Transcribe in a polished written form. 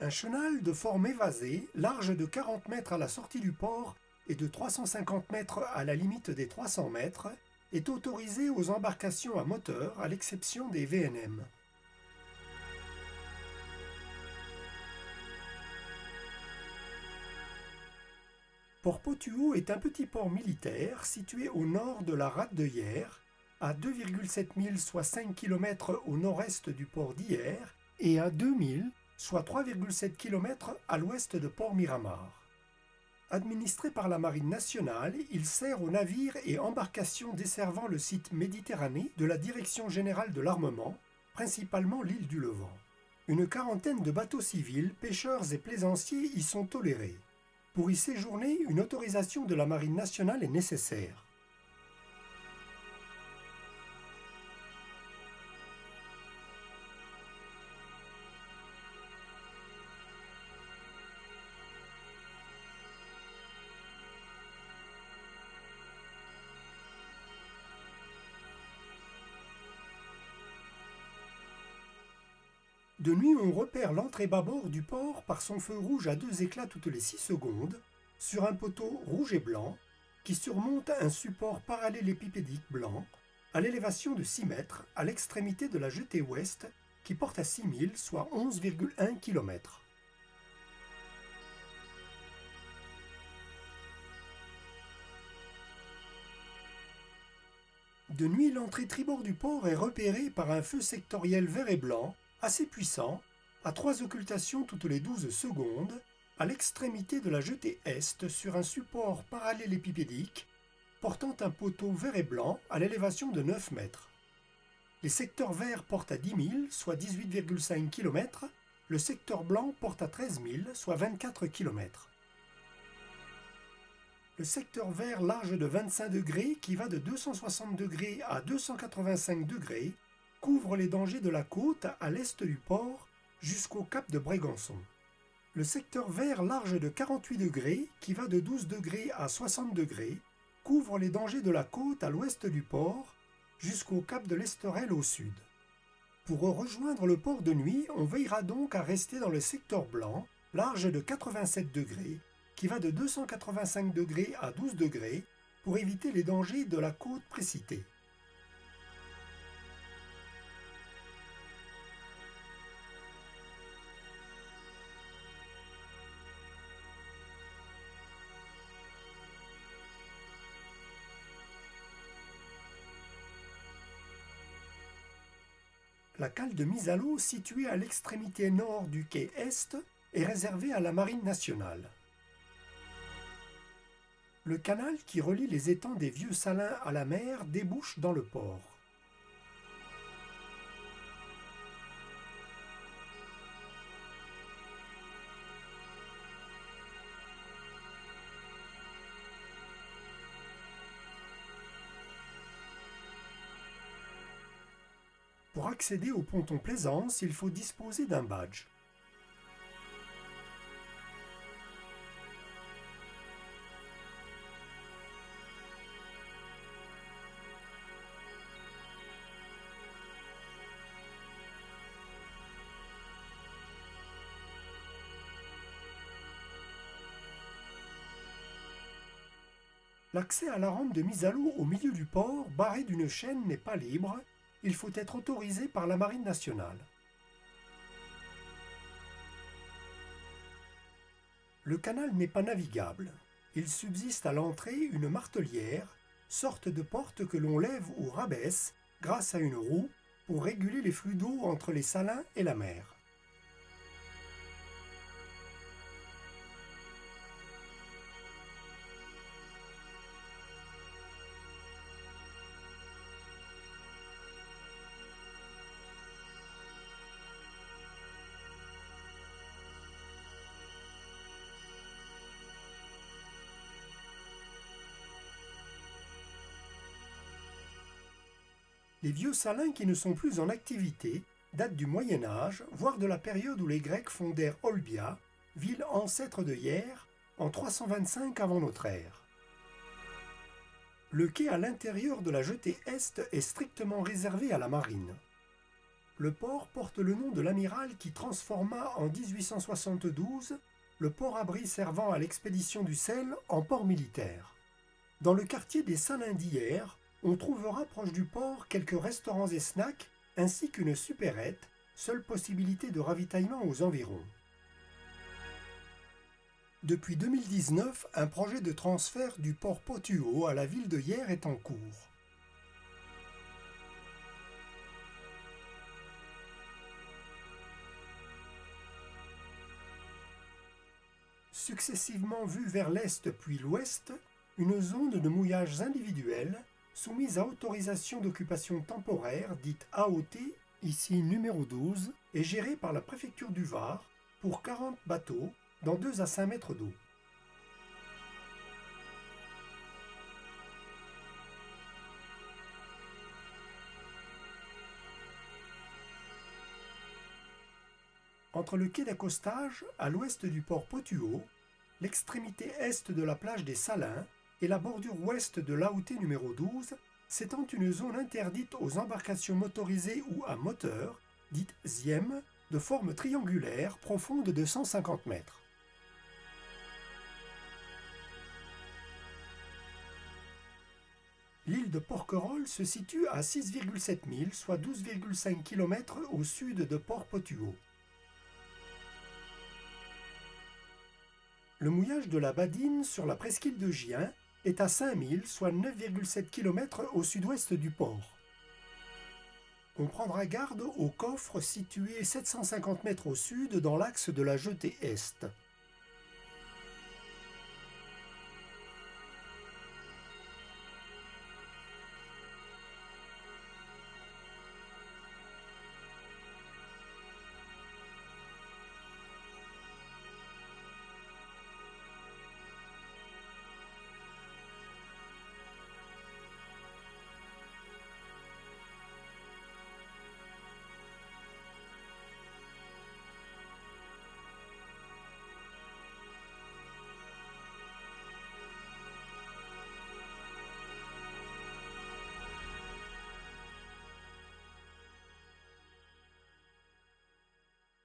Un chenal de forme évasée, large de 40 mètres à la sortie du port et de 350 mètres à la limite des 300 mètres, est autorisé aux embarcations à moteur à l'exception des VNM. Port Potuo est un petit port militaire situé au nord de la rade de Hyères, à 2,7 milles soit 5 km au nord-est du port d'Hyères et à 2 milles soit 3,7 km à l'ouest de Port Miramar. Administré par la Marine nationale, il sert aux navires et embarcations desservant le site Méditerranée de la Direction générale de l'armement, principalement l'île du Levant. Une quarantaine de bateaux civils, pêcheurs et plaisanciers y sont tolérés. Pour y séjourner, une autorisation de la Marine nationale est nécessaire. De nuit, on repère l'entrée bâbord du port par son feu rouge à 2 éclats toutes les 6 secondes, sur un poteau rouge et blanc, qui surmonte un support parallélépipédique blanc, à l'élévation de 6 mètres, à l'extrémité de la jetée ouest, qui porte à 6 milles, soit 11,1 km. De nuit, l'entrée tribord du port est repérée par un feu sectoriel vert et blanc, assez puissant, à 3 occultations toutes les 12 secondes, à l'extrémité de la jetée est sur un support parallélépipédique portant un poteau vert et blanc à l'élévation de 9 mètres. Les secteurs verts portent à 10 milles, soit 18,5 km, le secteur blanc porte à 13 milles, soit 24 km. Le secteur vert large de 25 degrés, qui va de 260 degrés à 285 degrés, couvre les dangers de la côte à l'est du port jusqu'au cap de Brégançon. Le secteur vert large de 48 degrés, qui va de 12 degrés à 60 degrés, couvre les dangers de la côte à l'ouest du port jusqu'au cap de l'Esterel au sud. Pour rejoindre le port de nuit, on veillera donc à rester dans le secteur blanc, large de 87 degrés, qui va de 285 degrés à 12 degrés, pour éviter les dangers de la côte précitée. La cale de mise à l'eau, située à l'extrémité nord du quai Est, est réservée à la Marine nationale. Le canal qui relie les étangs des Vieux Salins à la mer débouche dans le port. Pour accéder au ponton Plaisance, il faut disposer d'un badge. L'accès à la rampe de mise à l'eau au milieu du port, barrée d'une chaîne, n'est pas libre. Il faut être autorisé par la Marine nationale. Le canal n'est pas navigable. Il subsiste à l'entrée une martelière, sorte de porte que l'on lève ou rabaisse grâce à une roue pour réguler les flux d'eau entre les salins et la mer. Les vieux salins qui ne sont plus en activité datent du Moyen Âge, voire de la période où les Grecs fondèrent Olbia, ville ancêtre de Hyères, en 325 avant notre ère. Le quai à l'intérieur de la jetée Est est strictement réservé à la marine. Le port porte le nom de l'amiral qui transforma en 1872 le port-abri servant à l'expédition du sel en port militaire. Dans le quartier des Salins d'hier, on trouvera proche du port quelques restaurants et snacks ainsi qu'une supérette, seule possibilité de ravitaillement aux environs. Depuis 2019, un projet de transfert du port Potuau à la ville de Hyères est en cours. Successivement vue vers l'est puis l'ouest, une zone de mouillage individuel, soumise à autorisation d'occupation temporaire, dite AOT, ici numéro 12, est gérée par la préfecture du Var pour 40 bateaux dans 2 à 5 mètres d'eau. Entre le quai d'accostage, à l'ouest du port Potuau, l'extrémité est de la plage des Salins et la bordure ouest de l'AOT numéro 12 s'étend une zone interdite aux embarcations motorisées ou à moteur, dite ZIEM, de forme triangulaire profonde de 150 mètres. L'île de Porquerolles se situe à 6,7 milles, soit 12,5 km au sud de Port Potuau. Le mouillage de la Badine sur la presqu'île de Gien est à 5 milles, soit 9,7 km au sud-ouest du port. On prendra garde au coffre situé 750 mètres au sud dans l'axe de la jetée est.